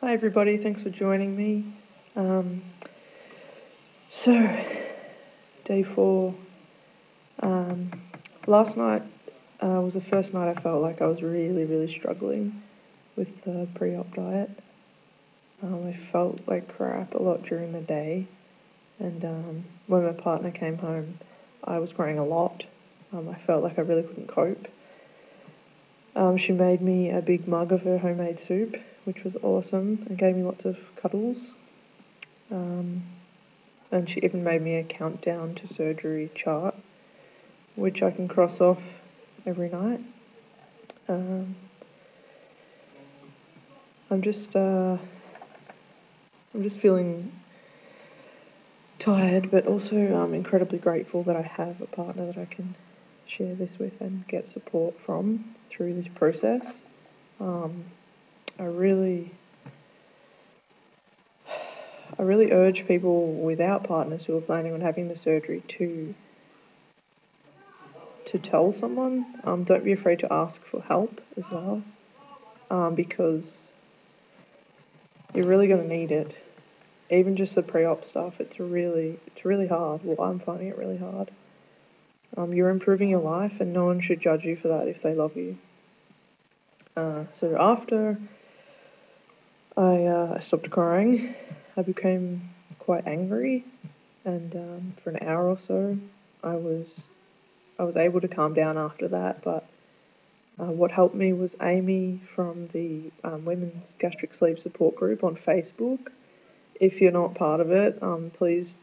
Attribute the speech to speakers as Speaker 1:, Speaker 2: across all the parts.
Speaker 1: Hi everybody, thanks for joining me. So, day 4. Last night was the first night I felt like I was really struggling with the pre-op diet. I felt like crap a lot during the day, and when my partner came home, I was crying a lot. I felt like I really couldn't cope. She made me a big mug of her homemade soup, which was awesome, and gave me lots of cuddles. And she even made me a countdown to surgery chart, which I can cross off every night. I'm just feeling tired, but also incredibly grateful that I have a partner that I can share this with and get support from through this process. I really urge people without partners who are planning on having the surgery to tell someone. Don't be afraid to ask for help as well, because you're really going to need it. Even just the pre-op stuff, it's really hard. Well, I'm finding it really hard. You're improving your life, and no one should judge you for that if they love you. So after I stopped crying, I became quite angry, and for an hour or so, I was able to calm down after that. But what helped me was Amy from the Women's Gastric Sleep Support Group on Facebook. If you're not part of it, please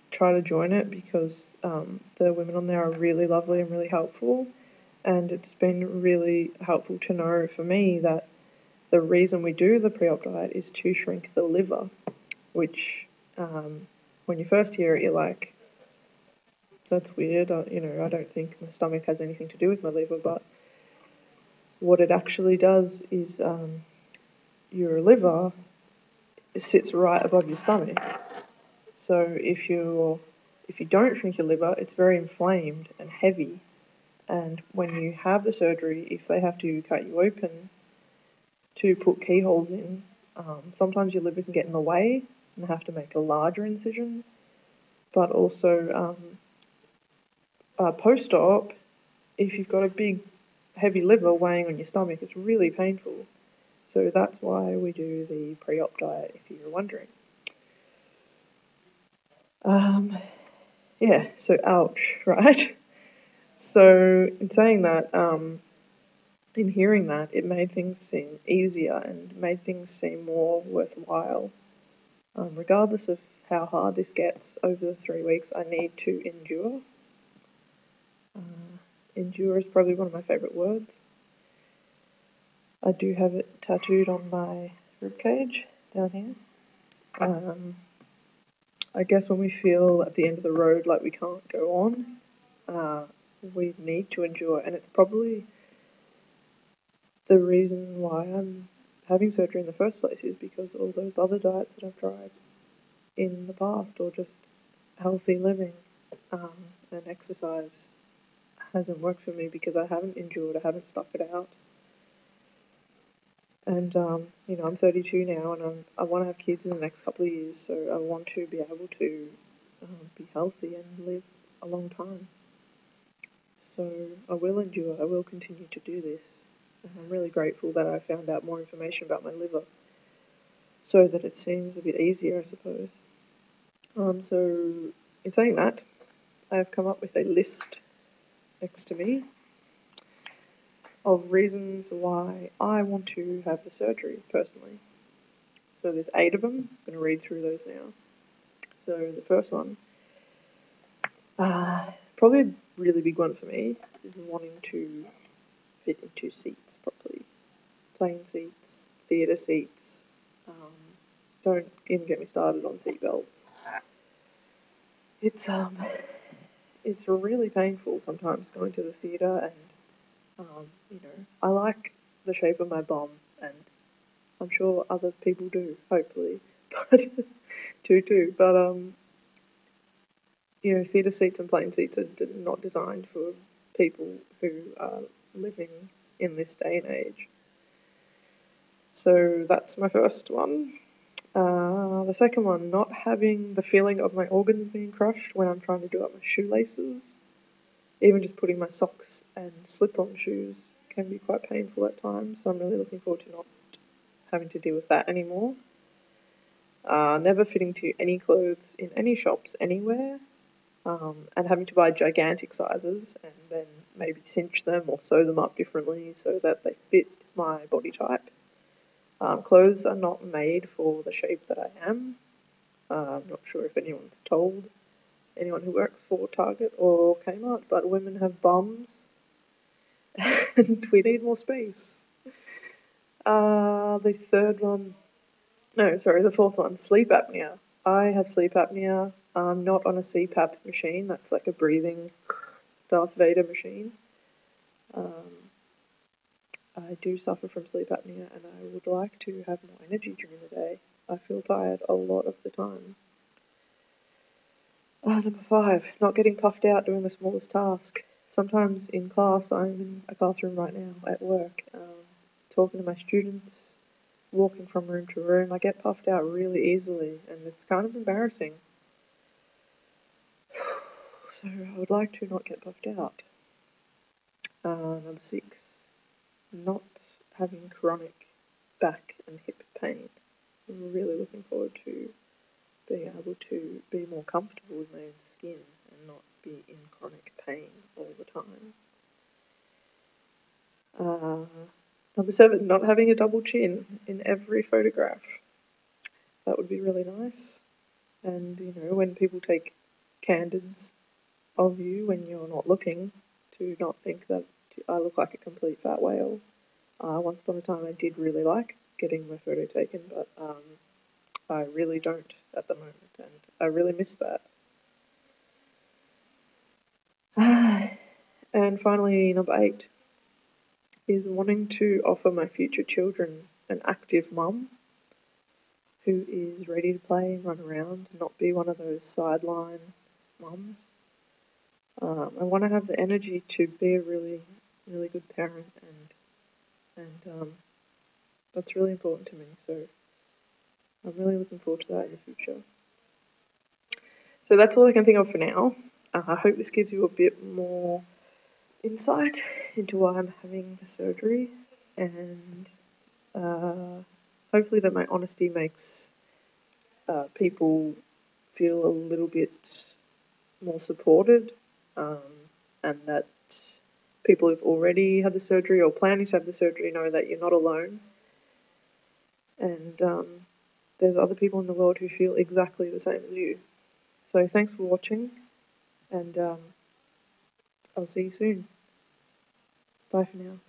Speaker 1: try to join it, because the women on there are really lovely and really helpful. And it's been really helpful to know for me that the reason we do the pre-op diet is to shrink the liver, which when you first hear it, you're like, that's weird. I don't think my stomach has anything to do with my liver, but what it actually does is your liver sits right above your stomach. So if you don't shrink your liver, it's very inflamed and heavy. And when you have the surgery, if they have to cut you open to put keyholes in, sometimes your liver can get in the way and have to make a larger incision. But also post-op, if you've got a big heavy liver weighing on your stomach, it's really painful. So that's why we do the pre-op diet, if you're wondering. Yeah, so ouch, right? So in saying that, in hearing that, it made things seem easier and made things seem more worthwhile. Regardless of how hard this gets over the 3 weeks, I need to endure. Endure is probably one of my favourite words. I do have it tattooed on my ribcage down here. I guess when we feel at the end of the road like we can't go on, we need to endure, and it's probably the reason why I'm having surgery in the first place, is because all those other diets that I've tried in the past, or just healthy living and exercise, hasn't worked for me because I haven't endured, I haven't stuck it out. And, I'm 32 now, and I want to have kids in the next couple of years, so I want to be able to be healthy and live a long time. So I will endure, I will continue to do this. And I'm really grateful that I found out more information about my liver, so that it seems a bit easier, I suppose. So in saying that, I have come up with a list next to me of reasons why I want to have the surgery personally. So there's 8 of them. I'm going to read through those now. So the first one, probably a really big one for me, is wanting to fit into seats properly. Plane seats, theatre seats. Don't even get me started on seat belts. It's really painful sometimes going to the theatre, and I like the shape of my bum, and I'm sure other people do, hopefully, but too. But theatre seats and plane seats are not designed for people who are living in this day and age. So that's my first one. The second one, not having the feeling of my organs being crushed when I'm trying to do up my shoelaces. Even just putting my socks and slip-on shoes can be quite painful at times, so I'm really looking forward to not having to deal with that anymore. Never fitting to any clothes in any shops anywhere, and having to buy gigantic sizes and then maybe cinch them or sew them up differently so that they fit my body type. Clothes are not made for the shape that I am. I'm not sure if anyone's told anyone who works for Target or Kmart, but women have bums and we need more space. The fourth one, sleep apnea. I have sleep apnea. I'm not on a CPAP machine. That's like a breathing Darth Vader machine. I do suffer from sleep apnea and I would like to have more energy during the day. I feel tired a lot of the time. Number 5, not getting puffed out doing the smallest task. Sometimes in class, I'm in a classroom right now at work, talking to my students, walking from room to room. I get puffed out really easily and it's kind of embarrassing. So I would like to not get puffed out. Number 6, not having chronic back and hip pain. I'm really looking forward to being able to be more comfortable with my own skin and not be in chronic pain all the time. Number 7, not having a double chin in every photograph. That would be really nice. And, when people take candids of you when you're not looking, to not think that I look like a complete fat whale. Once upon a time I did really like getting my photo taken, but I really don't at the moment, and I really miss that. And finally, number 8 is wanting to offer my future children an active mum who is ready to play and run around, not be one of those sideline mums. I want to have the energy to be a really, really good parent, and that's really important to me. So I'm really looking forward to that in the future. So that's all I can think of for now. I hope this gives you a bit more insight into why I'm having the surgery, and hopefully that my honesty makes people feel a little bit more supported, and that people who've already had the surgery or planning to have the surgery know that you're not alone, and there's other people in the world who feel exactly the same as you. So thanks for watching, and I'll see you soon. Bye for now.